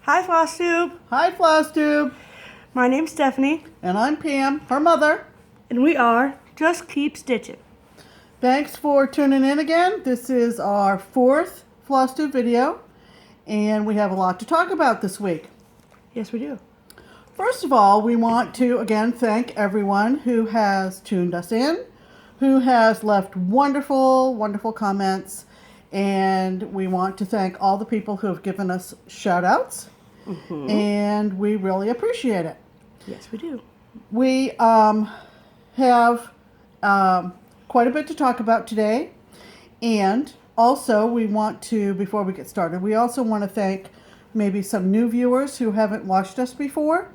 Hi, Flosstube. Hi, Flosstube. My name's Stephanie. And I'm Pam, her mother. And we are Just Keep Stitching. Thanks for tuning in again. This is our fourth Flosstube video, and we have a lot to talk about this week. Yes, we do. First of all, we want to again thank everyone who has tuned us in, who has left wonderful, wonderful comments, and we want to thank all the people who have given us shout outs, and we really appreciate it. Yes, we do. We have quite a bit to talk about today, and also we want to, before we get started, we also want to thank maybe some new viewers who haven't watched us before.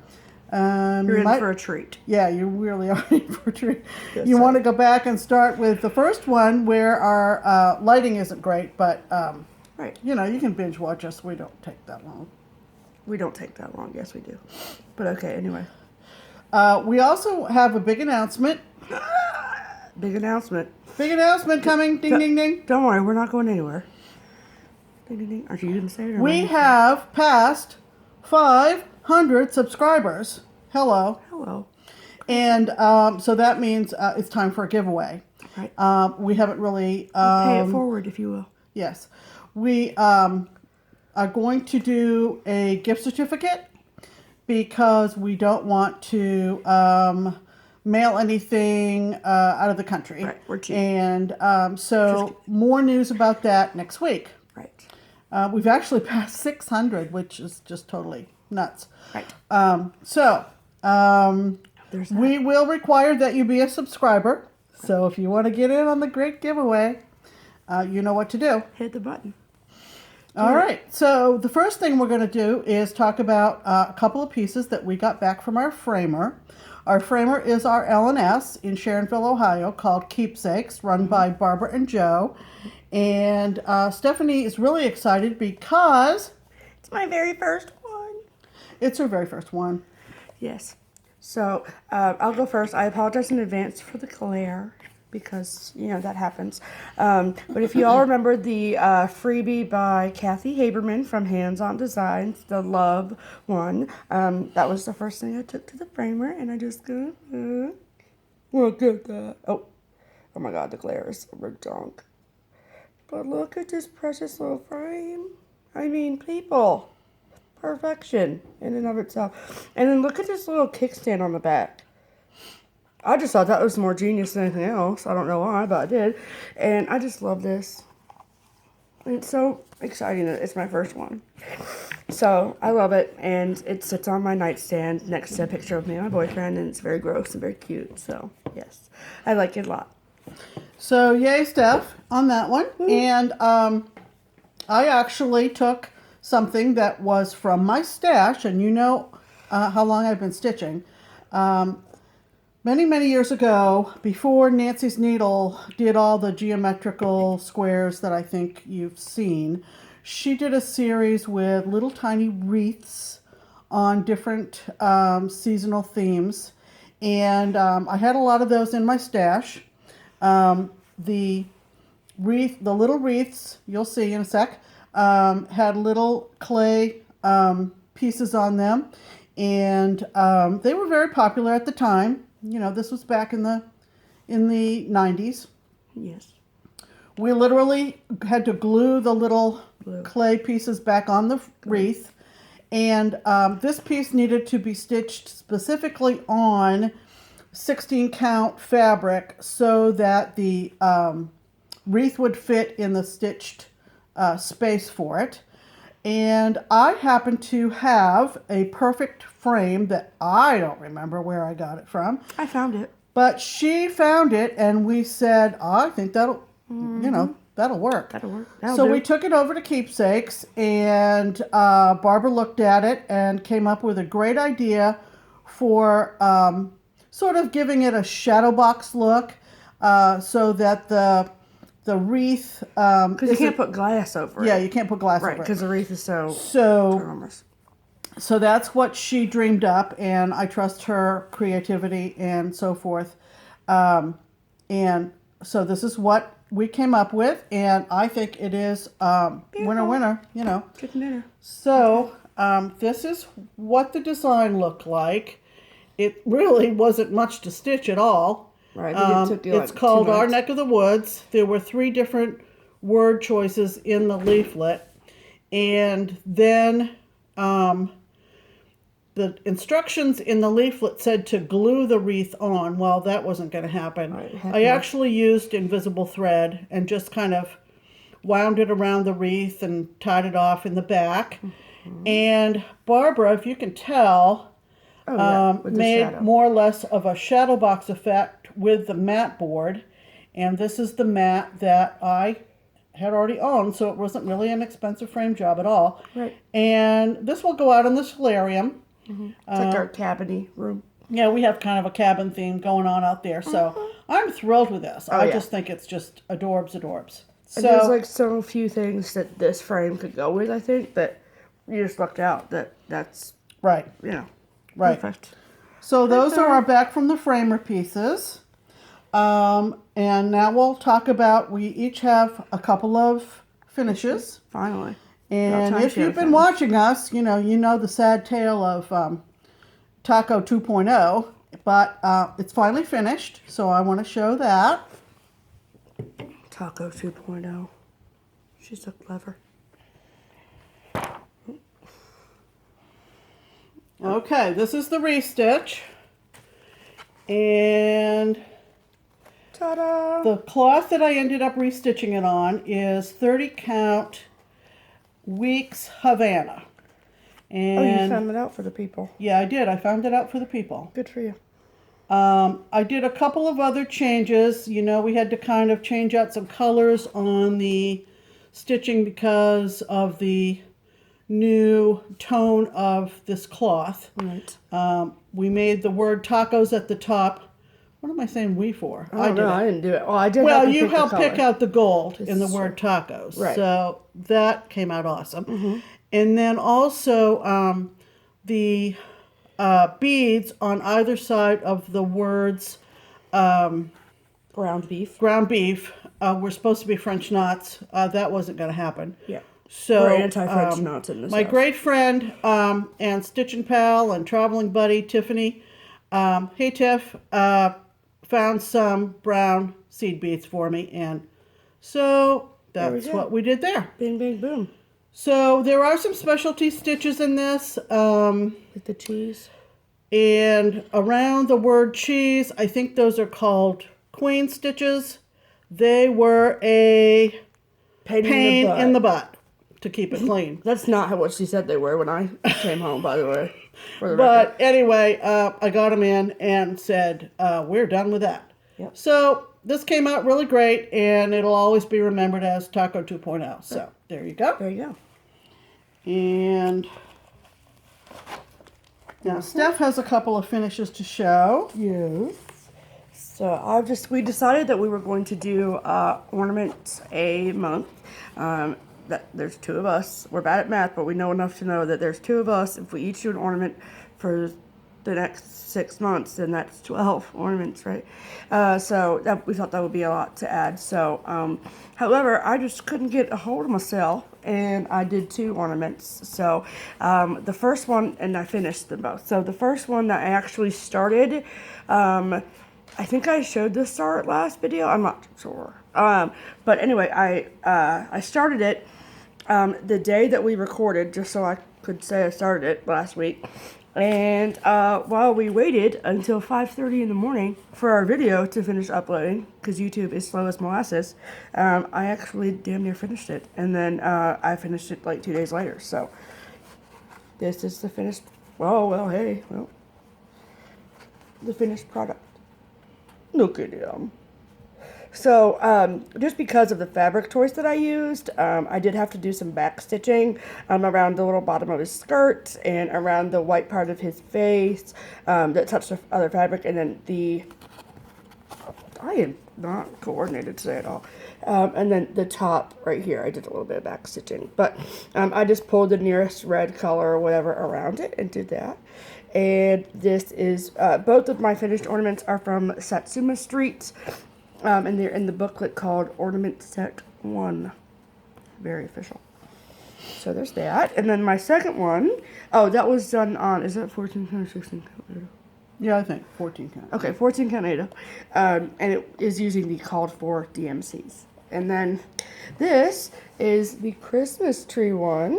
You're in for a treat. Yeah, you really are in for a treat. Yes, you sir. want to go back and start with the first one where our lighting isn't great, but Right. you know, you can binge watch us. We don't take that long. We don't take that long. Yes, we do. But okay, anyway. We also have a big announcement. Big announcement. Big announcement coming. Ding, ding, ding. Don't worry, we're not going anywhere. Ding, ding, ding. Are you going to say it? Or We have passed 500 subscribers. Hello. Hello. And so that means it's time for a giveaway. Right. We haven't really... Pay it forward, if you will. Yes. We are going to do a gift certificate because we don't want to mail anything out of the country. Right, we're cheap. And so more news about that next week. Right. We've actually passed 600, which is just totally nuts. Right. There's that. We will require that you be a subscriber. So if you want to get in on the great giveaway, you know what to do. Hit the button. All right. So the first thing we're going to do is talk about a couple of pieces that we got back from our framer. Our framer is our L&S in Sharonville, Ohio, called Keepsakes, run by Barbara and Joe. And Stephanie is really excited because It's my very first one. it's her very first one. Yes. So I'll go first. I apologize in advance for the glare because, you know, that happens. But if you all remember the freebie by Kathy Haberman from Hands On Designs, the Love one, that was the first thing I took to the framer, and I just go, look at that. Oh my God, the glare is so junk. But look at this precious little frame. I mean, people. Perfection in and of itself. And then look at this little kickstand on the back. I just thought that was more genius than anything else. I don't know why, but I did. And I just love this. It's so exciting that it's my first one. So I love it. And it sits on my nightstand next to a picture of me and my boyfriend. And it's very gross and very cute. So yes, I like it a lot. So yay, Steph, on that one. And I actually took something that was from my stash, and you know how long I've been stitching. Many, many years ago, before Nancy's Needle did all the geometrical squares that I think you've seen, she did a series with little tiny wreaths on different seasonal themes. And I had a lot of those in my stash. The little wreaths, you'll see in a sec, had little clay pieces on them, and they were very popular at the time. You know, this was back in the 90s. Yes. We literally had to glue the little clay pieces back on the wreath, and this piece needed to be stitched specifically on 16 count fabric so that the wreath would fit in the stitched space for it. And I happen to have a perfect frame that I don't remember where I got it from. I found it. But she found it, and we said, I think that'll, you know, that'll work. That'll work. So we took it over to Keepsakes, and Barbara looked at it and came up with a great idea for sort of giving it a shadow box look, so that the wreath... Because you can't put glass over it. Yeah, you can't put glass Right, over it. because the wreath is so enormous. So that's what she dreamed up, and I trust her creativity and so forth. And so this is what we came up with, and I think it is winner, winner, you know. Chicken dinner. So this is what the design looked like. It really wasn't much to stitch at all. Right. I think it took you, It's like, called 2 Our months. Neck of the Woods. There were 3 different word choices in the leaflet. And then the instructions in the leaflet said to glue the wreath on. Well, that wasn't going to happen. Right, heck I no. actually used invisible thread and just kind of wound it around the wreath and tied it off in the back. And Barbara, if you can tell, Oh, yeah, with the made shadow. more or less of a shadow box effect with the mat board. And this is the mat that I had already owned, so it wasn't really an expensive frame job at all. Right. And this will go out in the solarium. It's like our cabiny room. Yeah, we have kind of a cabin theme going on out there, so I'm thrilled with this. I yeah. just think it's just adorbs. And there's So, like so few things that this frame could go with, I think, that you just lucked out that's, right, you know, right. perfect. So those are our back from the framer pieces. And now we'll talk about, we each have a couple of finishes. Finally. And About time if she you've had been finished. watching us, you know the sad tale of Taco 2.0, but it's finally finished, so I want to show that. Taco 2.0. She's so clever. Okay, this is the restitch. And Ta-da! the cloth that I ended up restitching it on is 30 count Weeks Havana. Oh, you And found it out for the people. yeah, I did. I found it out for the people. Good for you. I did a couple of other changes. You know, we had to kind of change out some colors on the stitching because of the new tone of this cloth. Right. We made the word tacos at the top. What am I saying we for? I didn't do it. Well, I did. Well, help you pick the helped pick color. out the gold in the This- word tacos. Right. So that came out awesome. And then also the beads on either side of the words ground beef. ground beef were supposed to be French knots. That wasn't going to happen. Yeah. So We're anti-French knots in this my house. great friend and stitching pal and traveling buddy Tiffany, hey Tiff, found some brown seed beads for me, and so that's go. what we did there. Bing, bing, boom. So there are some specialty stitches in this, With the cheese. and around the word cheese, I think those are called queen stitches. They were a pain in the butt to keep it clean. That's not what she said they were when I came home, by the way. For the record. But anyway, I got them in and said, we're done with that. Yep. So this came out really great, and it'll always be remembered as Taco 2.0. So there you go. There you go. And now Steph has a couple of finishes to show. Yes. So we decided that we were going to do ornaments a month. That there's 2 of us. We're bad at math, but we know enough to know that there's 2 of us. If we each do an ornament for the next 6 months, then that's 12 ornaments, right? So we thought that would be a lot to add. So, however, I just couldn't get a hold of myself, and I did 2 ornaments. So the first one, and I finished them both. So the first one that I actually started, I think I showed the start last video. I'm not sure. But anyway, I started it the day that we recorded, just so I could say I started it last week. And while we waited until 5:30 in the morning for our video to finish uploading, because YouTube is slow as molasses, I actually damn near finished it. And then I finished it like 2 days later. So this is the finished. Oh well, hey, well, the finished product. Look at him. So, just because of the fabric choice that I used, I did have to do some back stitching around the little bottom of his skirt and around the white part of his face that touched the other fabric, and then I am not coordinated today at all. And then the top right here, I did a little bit of back stitching, but I just pulled the nearest red color or whatever around it and did that. And this is, both of my finished ornaments are from Satsuma Street. And they're in the booklet called Ornament Set 1. Very official. So there's that. And then my second one, oh, that was done on, is that 14 count or 16 count? Yeah, I think 14 count. Okay, 14 count NATO. And it is using the called for DMCs. And then this is the Christmas tree one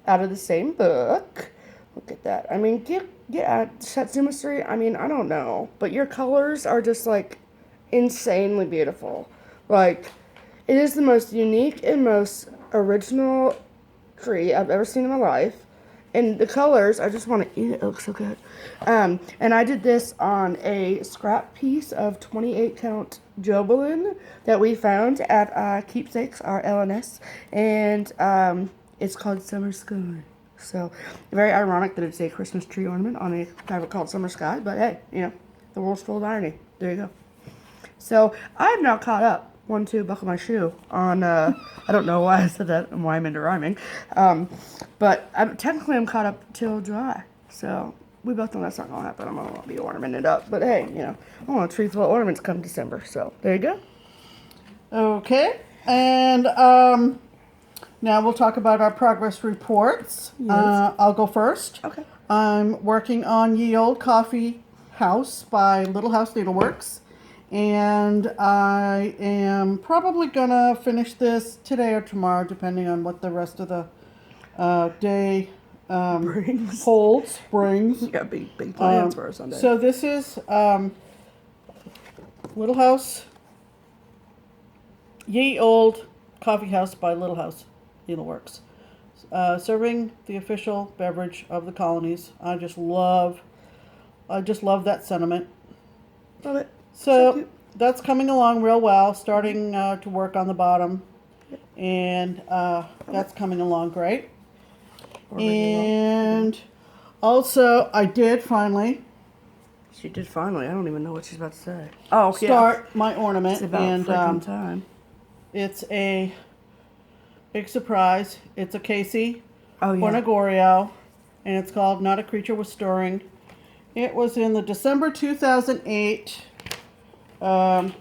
out of the same book. Look at that. I mean, get Satsuma tree. I mean, I don't know, but your colors are just like insanely beautiful. Like, it is the most unique and most original tree I've ever seen in my life. And the colors, I just want to eat it. It looks so good. And I did this on a scrap piece of 28 count Jobelin that we found at Keepsakes, our LNS. And it's called Summer Sky. So, very ironic that it's a Christmas tree ornament on a fabric called Summer Sky. But hey, you know, the world's full of irony. There you go. So, I am now caught up. 1, 2, buckle my shoe on, I don't know why I said that and why I'm into rhyming. But technically I'm caught up till July. So we both know that's not going to happen. I'm going to be ornamented up. But hey, you know, I want a tree full of ornaments come December. So there you go. Okay. And now we'll talk about our progress reports. Yes. I'll go first. Okay. I'm working on Ye Old Coffee House by Little House Needleworks. And I am probably going to finish this today or tomorrow, depending on what the rest of the day Brings. brings. You got big plans for us Sunday. So this is Little House, Ye Old Coffee House by Little House Needleworks. Serving the official beverage of the colonies. I just love that sentiment. Love it. So that's coming along real well, starting to work on the bottom, and that's coming along great. And also, I did finally She did finally. I don't even know what she's about to say. Oh, start my ornament, It's about and freaking time. it's a big surprise. It's a Casey Oh, yeah. Ornagorio, and it's called Not a Creature Was Stirring. It was in the December 2008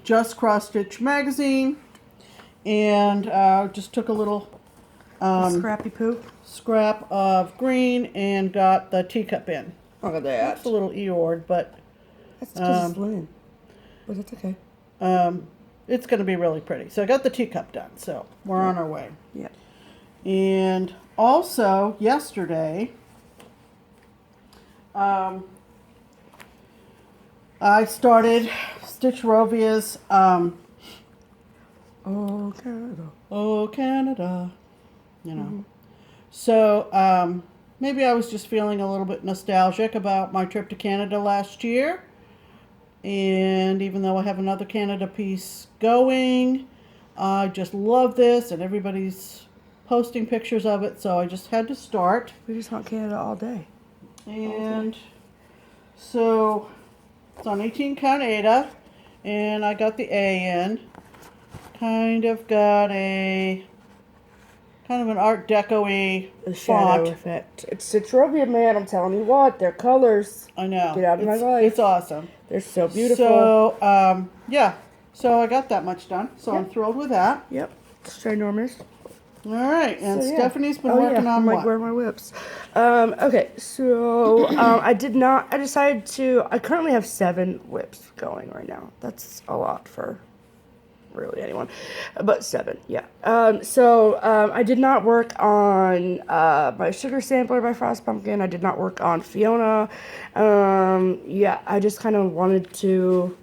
Just Cross Stitch magazine, and just took a little Scrappy poo. scrap of green and got the teacup in. Look at that. It's a little Eeyore, but That's because it's linen. But it's okay. it's going to be really pretty. So I got the teacup done, so we're on our way. Yeah. And also, yesterday, I started Stitch Rovia's Oh, Canada. Oh, Canada. You know. So, maybe I was just feeling a little bit nostalgic about my trip to Canada last year. And even though I have another Canada piece going, I just love this, and everybody's posting pictures of it, so I just had to start. We just want Canada all day. And so it's on 18 count Ada, and I got the A in. Kind of got an Art Deco-y The shadow font. effect. It's Citrovia, man. I'm telling you what. Their colors. I know. Get out of my It's- life. It's awesome. They're so beautiful. So, yeah. So I got that much done. So I'm Yep. thrilled with that. Yep. It's ginormous. All right. And So, yeah. Stephanie's been Oh, working yeah. on I'm like, what? where are my whips? Okay, so I decided to, I currently have 7 whips going right now. That's a lot for really anyone, but 7, yeah. I did not work on my sugar sampler by Frost Pumpkin. I did not work on Fiona. Yeah, I just kind of wanted to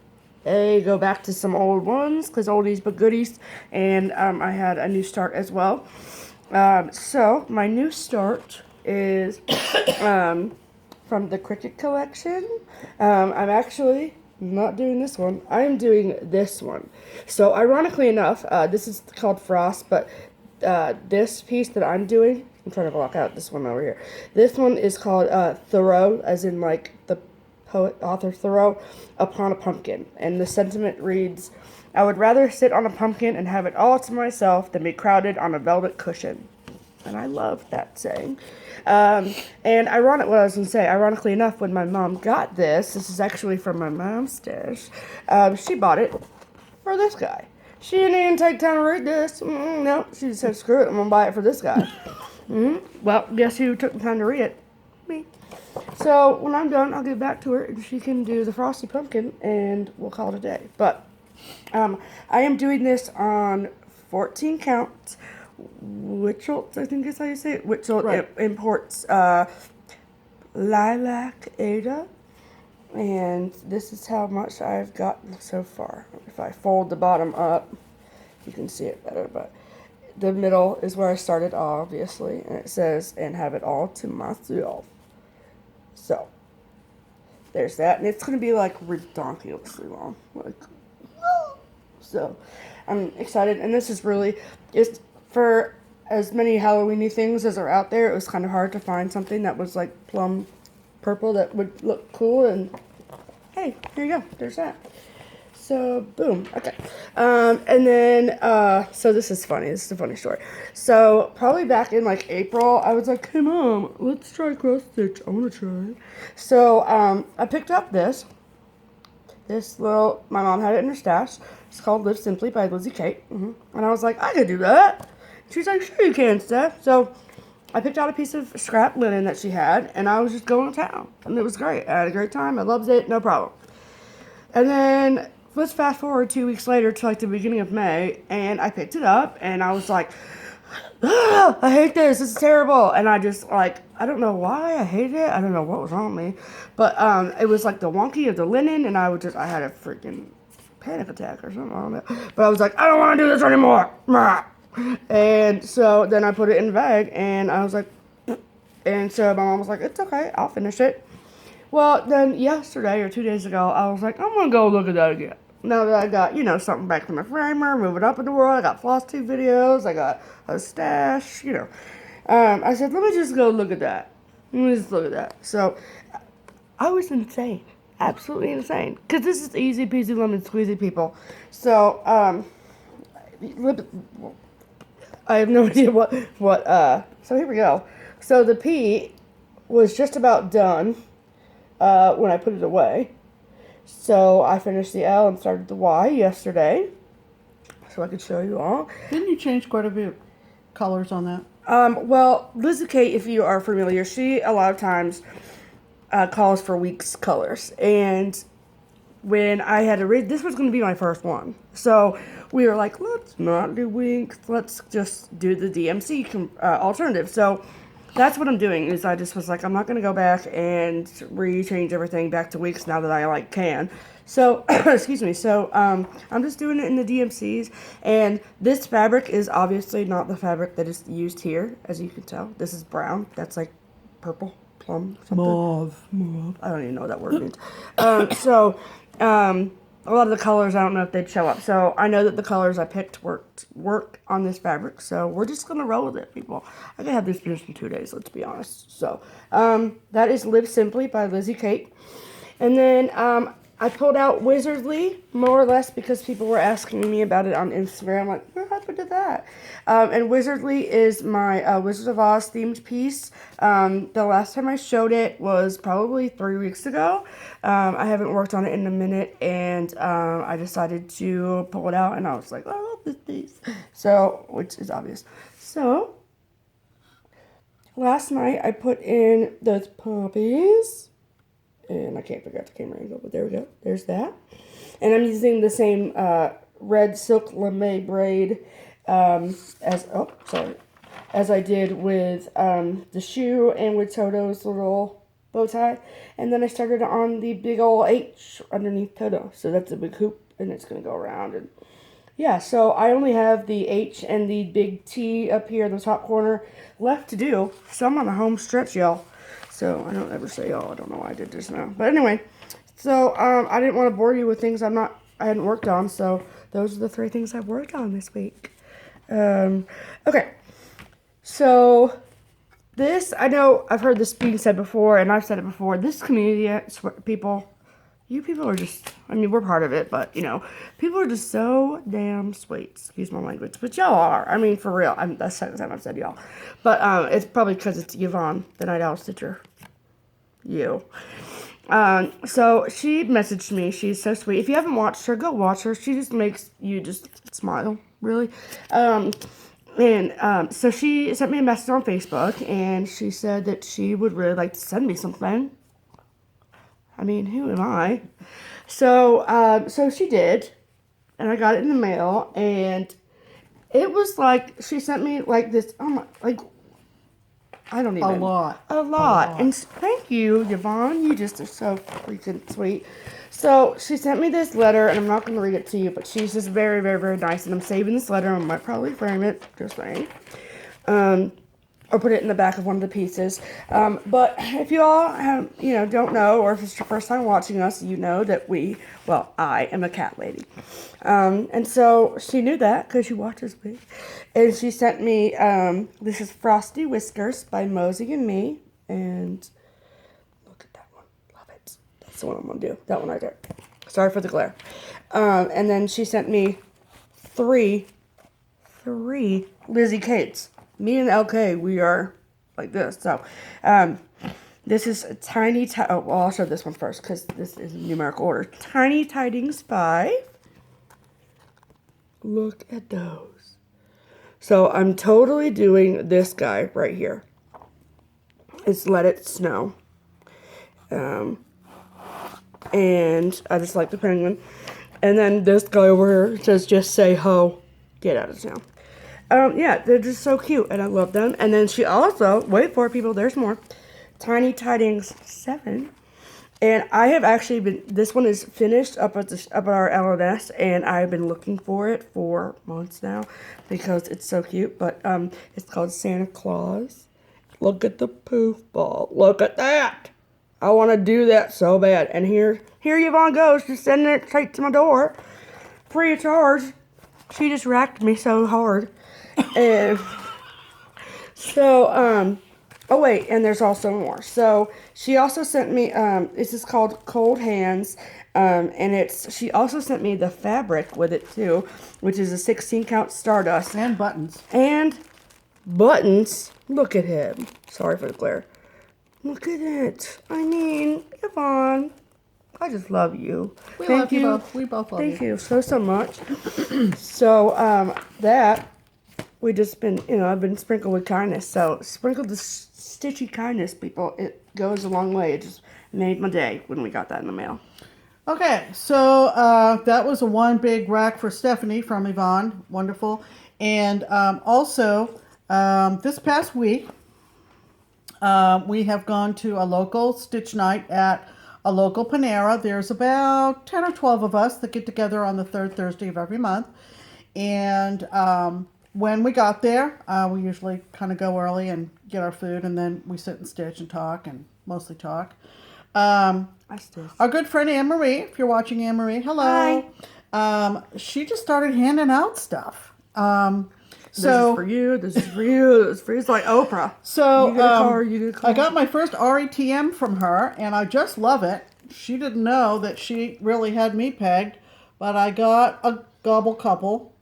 go back to some old ones, because oldies but goodies, and I had a new start as well. So my new start is from the Cricket collection. I'm actually not doing this one. I'm doing this one. So ironically enough, this is called Frost, but this piece that I'm doing, I'm trying to block out this one over here. This one is called Thoreau, as in like the poet, author Thoreau, Upon a Pumpkin. And the sentiment reads, I would rather sit on a pumpkin and have it all to myself than be crowded on a velvet cushion. And I love that saying. And ironically enough, when my mom got this is actually from my mom's stash, she bought it for this guy. She didn't even take time to read this. No, she just said, screw it, I'm going to buy it for this guy. Well, guess who took the time to read it? Me. So when I'm done, I'll get back to her and she can do the frosty pumpkin and we'll call it a day. But I am doing this on 14 count. Witchelt, I think is how you say it. Witchelt Right. imports lilac Ada. And this is how much I've gotten so far. If I fold the bottom up, you can see it better. But the middle is where I started, obviously. And it says, and have it all to myself. So, there's that. And it's going to be like ridiculously long. Like, so, I'm excited. And this is really, it's for as many Halloween-y things as are out there. It was kind of hard to find something that was like plum purple that would look cool. And hey, here you go. There's that. So, boom. Okay. And then, so this is funny. This is a funny story. So, probably back in like April, I was like, hey, Mom, let's try cross stitch. I want to try it. So, I picked up this little, my mom had it in her stash. It's called Live Simply by Lizzie Kate. And I was like, I could do that. She's like, sure you can, Steph. So, I picked out a piece of scrap linen that she had, and I was just going to town. And it was great. I had a great time. I loved it. No problem. And then let's fast forward 2 weeks later to like the beginning of May, and I picked it up, and I was like, I hate this. This is terrible. And I just like, I don't know why I hated it. I don't know what was wrong with me, but it was like the wonky of the linen, and I had a freaking panic attack or something. I don't know. But I was like, I don't want to do this anymore. And so then I put it in the bag, and I was like, and so my mom was like, it's okay, I'll finish it. Well, then yesterday or 2 days ago, I was like, I'm going to go look at that again. Now that I got, something back from my framer, moving up in the world, I got Flosstube videos, I got a stash, I said, let me just go look at that. Let me just look at that. So, I was insane. Absolutely insane. Because this is easy peasy lemon squeezy, people. So, I have no idea so here we go. So the P was just about done when I put it away. So I finished the L and started the Y yesterday. So I could show you all. Didn't you change quite a few colors on that? Well, Lizzie Kate, if you are familiar, she a lot of times calls for weeks colors. And when I had to read, this was going to be my first one. So we were like, let's not do weeks. Let's just do the DMC alternative. So that's what I'm doing is I just was like, I'm not going to go back and re-change everything back to weeks now that I can. So, excuse me. So, I'm just doing it in the DMCs. And this fabric is obviously not the fabric that is used here, as you can tell. This is brown. That's like purple, plum, something. Mauve. I don't even know what that word means. A lot of the colors, I don't know if they'd show up. So I know that the colors I picked work on this fabric. So we're just going to roll with it, people. I could have this finished in 2 days, let's be honest. So that is Live Simply by Lizzie Kate. And then I pulled out Wizardly, more or less, because people were asking me about it on Instagram. Like, what happened to that? And Wizardly is my Wizard of Oz themed piece. The last time I showed it was probably 3 weeks ago. I haven't worked on it in a minute, and I decided to pull it out, and I was like, oh, I love this piece. So, which is obvious. So, last night I put in those poppies. And I can't figure out the camera angle, but there we go. There's that. And I'm using the same red silk lame braid as I did with the shoe and with Toto's little bow tie. And then I started on the big old H underneath Toto. So that's a big hoop, and it's going to go around. And yeah, so I only have the H and the big T up here in the top corner left to do. So I'm on the home stretch, y'all. So I don't ever say, oh, I don't know why I did this now. But anyway, so I didn't want to bore you with things I hadn't worked on. So those are the 3 things I've worked on this week. Okay. So this, I know I've heard this being said before, and I've said it before. This community, people, you people are just, we're part of it, but, people are just so damn sweet. Excuse my language. But y'all are. For real. That's the second time I've said y'all. But it's probably because it's Yvonne, the Night Owl Stitcher. You. So she messaged me. She's so sweet. If you haven't watched her, go watch her. She just makes you just smile, really. And so she sent me a message on Facebook, and she said that she would really like to send me something. I mean, who am I? So she did, and I got it in the mail, and it was like she sent me like this. Oh my, like I don't even. A lot. And thank you, Yvonne. You just are so freaking sweet. So she sent me this letter, and I'm not going to read it to you, but she's just very, very, very nice. And I'm saving this letter. I might probably frame it, just saying. Or put it in the back of one of the pieces. But if you all don't know, or if it's your first time watching us, you know that I am a cat lady. And so she knew that because she watches me. And she sent me, this is Frosty Whiskers by Mosey and Me. And look at that one. Love it. That's the one I'm going to do. That one right there. Sorry for the glare. And then she sent me three Lizzie Kates. Me and LK, we are like this. So, this is I'll show this one first because this is in numerical order. Tiny Tidings 5. Look at those. So, I'm totally doing this guy right here. It's Let It Snow. And I just like the penguin. And then this guy over here says, Just Say Ho, Get Out of Town. Yeah, they're just so cute, and I love them. And then she also, wait for it, people, there's more. Tiny Tidings 7. And I have actually been, this one is finished up at our LNS, and I've been looking for it for months now because it's so cute. But it's called Santa Claus. Look at the poof ball. Look at that. I want to do that so bad. And here Yvonne goes, just sending it straight to my door, free of charge. She just racked me so hard. And so, oh wait, and there's also more. So she also sent me, this is called Cold Hands, and she also sent me the fabric with it too, which is a 16 count Stardust. And buttons. And buttons. Look at him. Sorry for the glare. Look at it. I mean, Yvonne, I just love you. Thank you. Both. We both love you. Thank you so much. So, that... We just been, I've been sprinkled with kindness. So, sprinkle the stitchy kindness, people. It goes a long way. It just made my day when we got that in the mail. Okay, so that was a one big rack for Stephanie from Yvonne. Wonderful. And also, this past week, we have gone to a local stitch night at a local Panera. There's about 10 or 12 of us that get together on the third Thursday of every month. And... when we got there, we usually kind of go early and get our food, and then we sit and stitch and talk, and mostly talk. Our good friend Anne-Marie, if you're watching Anne-Marie, hello. Hi. She just started handing out stuff. This is for you, this is for you, this is for you. It's like Oprah. So you get a car, you get a car. I got my first RETM from her, and I just love it. She didn't know that she really had me pegged, but I got a gobble couple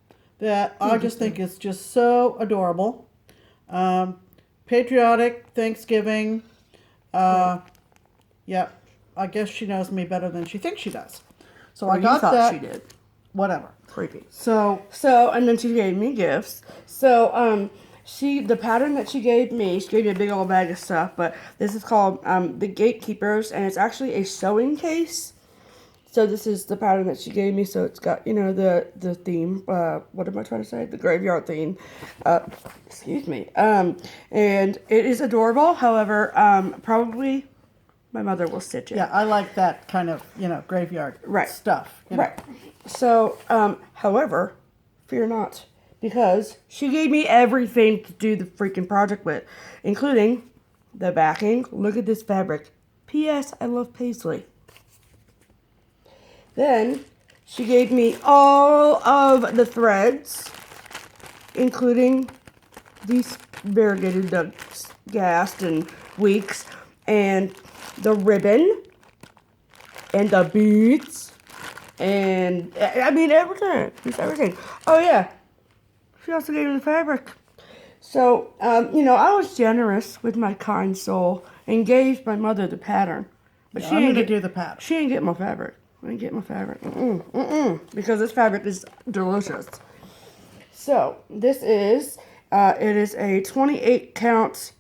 that I just think is just so adorable. Patriotic Thanksgiving. Yeah, I guess she knows me better than she thinks she does. So I got that. She did. Whatever. Creepy. So and then she gave me gifts. So the pattern that she gave me a big old bag of stuff, but this is called the Gatekeepers, and it's actually a sewing case. So this is the pattern that she gave me. So it's got, the theme. What am I trying to say? The graveyard theme. Excuse me. And it is adorable. However, probably my mother will stitch it. yeah, I like that kind of, graveyard stuff. Right. So, however, fear not. Because she gave me everything to do the freaking project with. Including the backing. Look at this fabric. P.S. I love paisley. Then, she gave me all of the threads, including these variegated gassed and weeks, and the ribbon, and the beads, and, I mean, everything. Just everything. Oh, yeah. She also gave me the fabric. So, I was generous with my kind soul and gave my mother the pattern. But Yeah, she I'm ain't going to do the pattern. She ain't get my fabric. I didn't get my fabric. Because this fabric is delicious. So, this is It is a 28 count.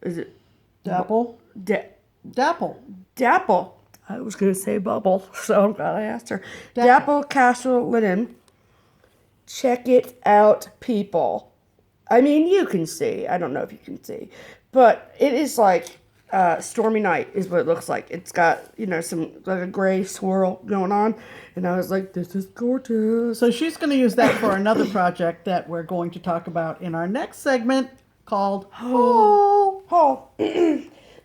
Is it Dapple. da- Dapple. Dapple? I was going to say bubble, so I'm glad I asked her. Dapple. Dapple castle linen. Check it out, people. I mean, you can see. I don't know if you can see, but it is like stormy night is what it looks like. It's got, some like a gray swirl going on, and I was like, this is gorgeous. So she's going to use that for another project that we're going to talk about in our next segment called Haul.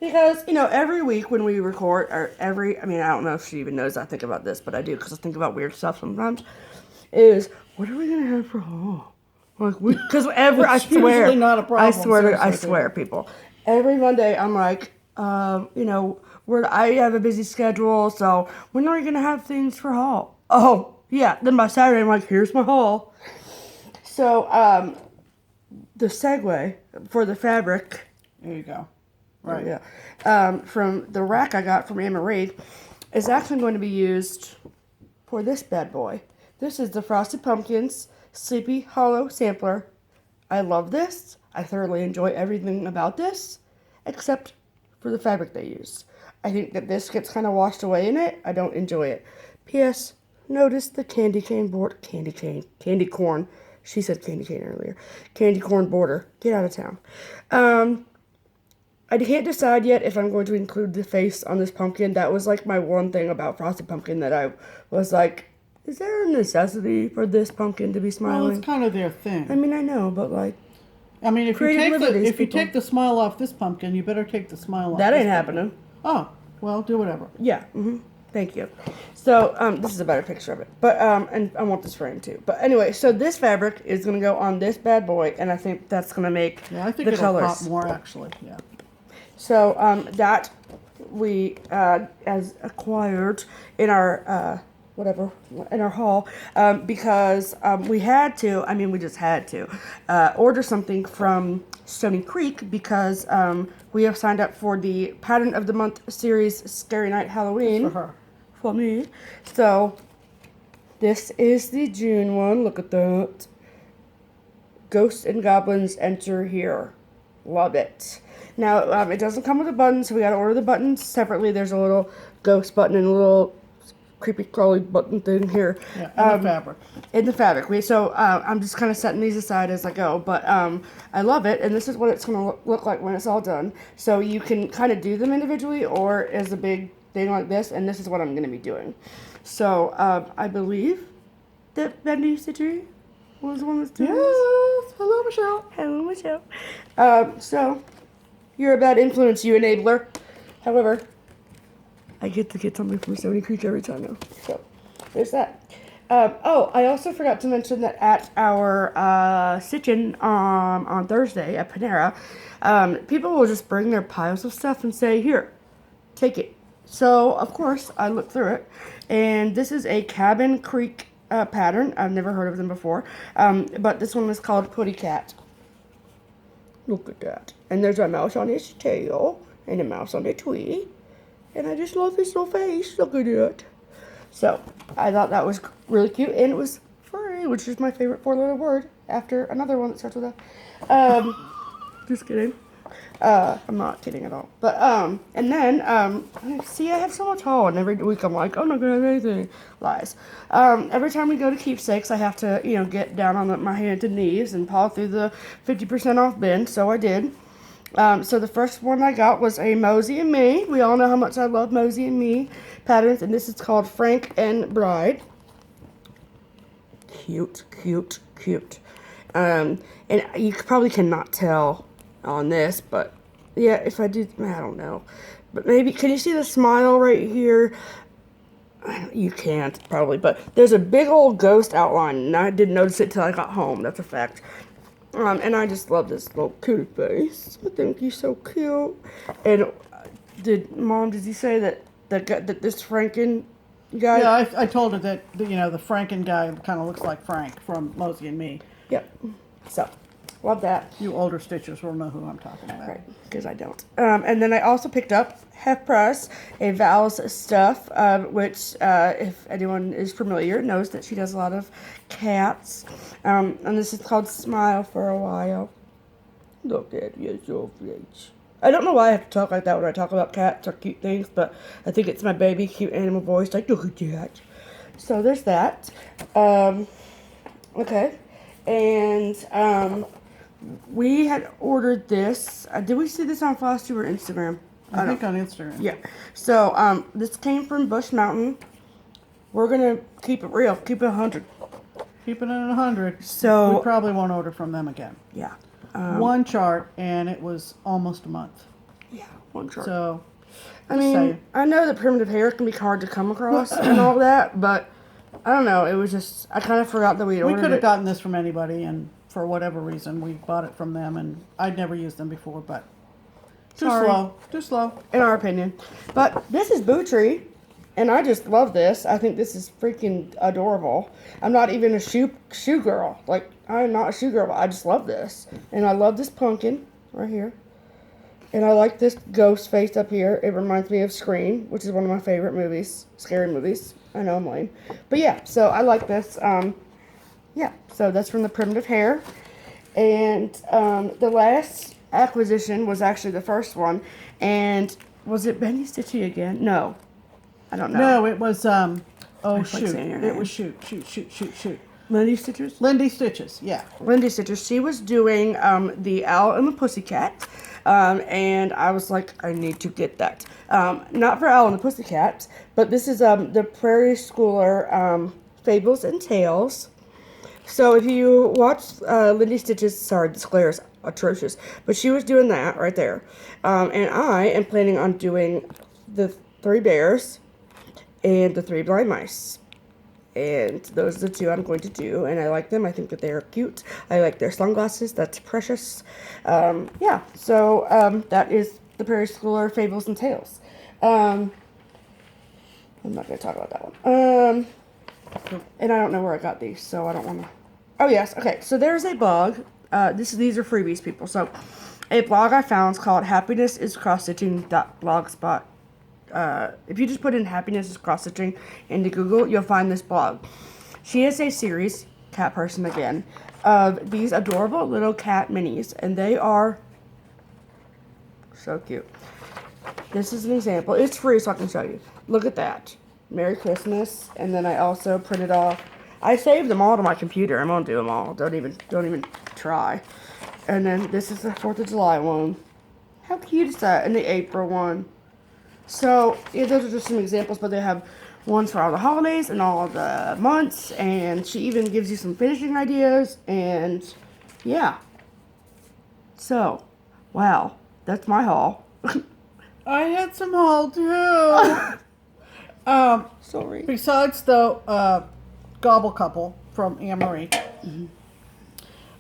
Because, every week when we record, or I don't know if she even knows I think about this, but I do because I think about weird stuff sometimes, is what are we going to have for haul? Like, because I swear, usually not a problem, I swear, people. Every Monday, I'm like, I have a busy schedule, so when are you going to have things for haul? Oh, yeah. Then by Saturday, I'm like, here's my haul. So, the segue for the fabric. There you go. Right. Yeah. From the rack I got from Anne Marie is actually going to be used for this bad boy. This is the Frosted Pumpkins Sleepy Hollow Sampler. I love this. I thoroughly enjoy everything about this, except for the fabric they use. I think that this gets kind of washed away in it. I don't enjoy it. P.S. Notice the candy corn. She said candy cane earlier. Candy corn border. Get out of town. I can't decide yet if I'm going to include the face on this pumpkin. That was like my one thing about Frosted Pumpkin that I was like, is there a necessity for this pumpkin to be smiling? Well, it's kind of their thing. I mean, I know, but like, if you take the smile off this pumpkin, you better take the smile off. That this ain't pumpkin. happening. Oh, well, do whatever. Yeah. Thank you. So, this is a better picture of it. But, and I want this frame too. But anyway, so this fabric is going to go on this bad boy, and I think that's going to make I think the it'll colors pop more, actually. Yeah. So, that we, as acquired in our, in our haul, because we had to, we just had to, order something from Stony Creek because we have signed up for the Pattern of the Month series Scary Night Halloween. For her. For me. So, this is the June one. Look at that. Ghosts and Goblins Enter Here. Love it. Now, it doesn't come with a button, so we got to order the buttons separately. There's a little ghost button and a little creepy crawly button thing here. Yeah, in the fabric. In the fabric. I'm just kind of setting these aside as I go, but I love it, and this is what it's going to look like when it's all done. So you can kind of do them individually or as a big thing like this, and this is what I'm going to be doing. So I believe that Bendy Citry was the one that's doing this. Yes. Hello, Michelle. Hello, Michelle. So, you're a bad influence, you enabler. However, I get to get something from Stony Creek every time now. So, there's that. I also forgot to mention that at our sit-in on Thursday at Panera, people will just bring their piles of stuff and say, here, take it. So, of course, I looked through it, and this is a Cabin Creek pattern. I've never heard of them before, but this one was called Putty Cat. Look at that. And there's a mouse on his tail, and a mouse on a tree, and I just love his little face. Look at it. So, I thought that was really cute, and it was furry, which is my favorite four-letter word, after another one that starts with a, just kidding. I'm not kidding at all. But, and then, see, I have so much haul, and every week I'm like, I'm not gonna have anything. Lies. Every time we go to Keepsakes, I have to, get down on my hands and knees and paw through the 50% off bin, so I did. So the first one I got was a Mosey and Me. We all know how much I love Mosey and Me patterns, and this is called Frank and Bride. Cute, cute, cute. And you probably cannot tell on this, but yeah, if I did, I don't know. But maybe, can you see the smile right here? You can't, probably, but there's a big old ghost outline, and I didn't notice it till I got home. That's a fact. And I just love this little cutie face. I think he's so cute. And did you say that this Franken guy? Yeah, I told her that the Franken guy kind of looks like Frank from Mosey and Me. Yep. So, love that. You older stitchers will know who I'm talking about. Right, because I don't. And then I also picked up Half Price, a Val's stuff, which, if anyone is familiar, knows that she does a lot of cats. And this is called Smile for a While. Look, Daddy, it's your fridge. I don't know why I have to talk like that when I talk about cats or cute things, but I think it's my baby cute animal voice. Like, look at that. So there's that. Okay. And we had ordered this. Did we see this on Flosstube or Instagram? I think on Instagram. Yeah. So this came from Bush Mountain. We're gonna keep it real. Keep it 100. Keep it at 100. So We probably won't order from them again. yeah. One chart, and it was almost a month. Yeah. One chart. So, I just mean, saying. I know that primitive hair can be hard to come across and all that, but I don't know. It was just I kind of forgot that we we ordered could have it. gotten this from anybody, and for whatever reason, we bought it from them, and I'd never used them before, but too Sorry. slow. Too slow. In our opinion. But this is Boo Tree, and I just love this. I think this is freaking adorable. I'm not even a shoe girl. Like, I'm not a shoe girl, but I just love this. And I love this pumpkin right here. And I like this ghost face up here. It reminds me of Scream, which is one of my favorite movies. Scary movies. I know I'm lame. But yeah, so I like this. Yeah, so that's from the Primitive Hair. And the last acquisition was actually the first one. And was it Benny Stitchy again? No. I don't know. No, it was, oh, like shoot. saying your It name. was shoot. Lindy Stitches? Lindy Stitches, yeah. Lindy Stitches. She was doing the Owl and the Pussycat. And I was like, I need to get that. Not for Owl and the Pussycat, but this is the Prairie Schooler Fables and Tales. So if you watch Lindy Stitches, sorry, this glare is atrocious, but she was doing that right there. And I am planning on doing the 3 bears and the 3 blind mice. And those are the 2 I'm going to do, and I like them. I think that they are cute. I like their sunglasses. That's precious. Yeah, so that is the Prairie Schooler Fables and Tales. I'm not going to talk about that one. And I don't know where I got these, so I don't want to. Oh, yes. Okay, so there's a blog. These are freebies, people. So a blog I found is called happinessiscrossstitching.blogspot. If you just put in happiness is cross stitching into Google, you'll find this blog. She has a series, cat person again, of these adorable little cat minis, and they are so cute. This is an example. It's free, so I can show you. Look at that. Merry Christmas. And then I also printed off. I saved them all to my computer. I'm gonna do them all. Don't even try. And then this is the 4th of July one. How cute is that? And the April one. So, yeah, those are just some examples, but they have ones for all the holidays and all the months, and she even gives you some finishing ideas, and yeah. So, wow, that's my haul. I had some haul too. Sorry. Besides the Gobble Couple from Anne Marie,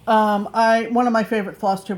one of my favorite Flosstube